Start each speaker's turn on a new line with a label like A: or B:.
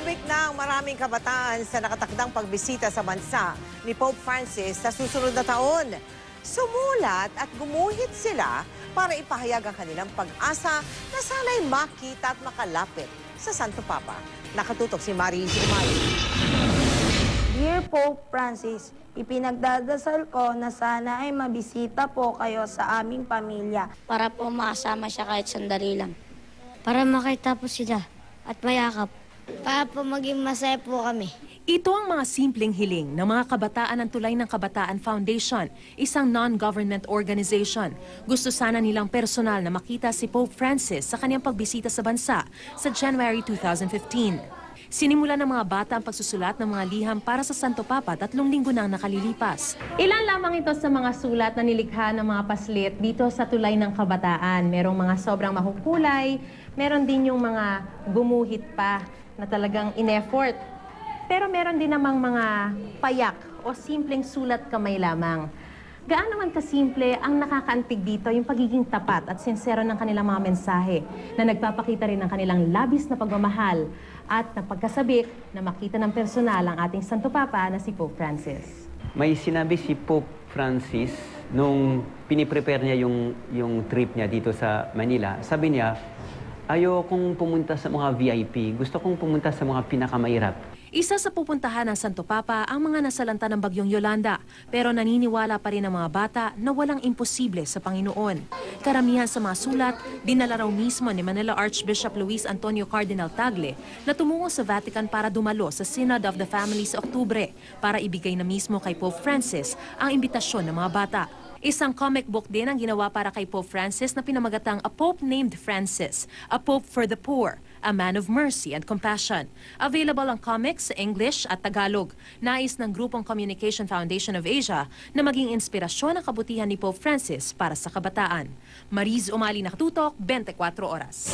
A: Sasabik ng maraming kabataan sa nakatakdang pagbisita sa bansa ni Pope Francis sa susunod na taon. Sumulat at gumuhit sila para ipahayag ang kanilang pag-asa na sana'y makita at makalapit sa Santo Papa. Nakatutok si Marie Umali.
B: Dear Pope Francis, ipinagdadasal ko na sana ay mabisita po kayo sa aming pamilya.
C: Para po makasama siya kahit sandali lang. Para makita po sila at mayakap. Para po maging masaya po kami.
D: Ito ang mga simpleng hiling ng mga kabataan ng Tulay ng Kabataan Foundation, isang non-government organization. Gusto sana nilang personal na makita si Pope Francis sa kanyang pagbisita sa bansa sa January 2015. Sinimula ng mga bata ang pagsusulat ng mga liham para sa Santo Papa 3 linggo nang nakalilipas.
E: Ilan lamang ito sa mga sulat na nilikha ng mga paslit dito sa Tulay ng Kabataan. Merong mga sobrang makukulay, meron din yung mga gumuhit pa na talagang in-effort. Pero meron din namang mga payak o simpleng sulat kamay lamang. Gaano man kasimple ang nakakaantig dito yung pagiging tapat at sincero ng kanilang mga mensahe na nagpapakita rin ng kanilang labis na pagmamahal at na pagkasabik na makita ng personal ang ating Santo Papa na si Pope Francis.
F: May sinabi si Pope Francis nung piniprepare niya yung trip niya dito sa Manila. Sabi niya, ayokong pumunta sa mga VIP, gusto kong pumunta sa mga pinakamahirap.
D: Isa sa pupuntahan ng Santo Papa ang mga nasalanta ng bagyong Yolanda, pero naniniwala pa rin ang mga bata na walang imposible sa Panginoon. Karamihan sa mga sulat, dinala raw mismo ni Manila Archbishop Luis Antonio Cardinal Tagle na tumungo sa Vatican para dumalo sa Synod of the Family sa Oktubre para ibigay na mismo kay Pope Francis ang imbitasyon ng mga bata. Isang comic book din ang ginawa para kay Pope Francis na pinamagatang A Pope Named Francis, A Pope for the Poor, A Man of Mercy and Compassion. Available ang comics sa English at Tagalog. Nais ng grupong Communication Foundation of Asia na maging inspirasyon ang kabutihan ni Pope Francis para sa kabataan. Mariz Umali, nakatutok, 24 oras.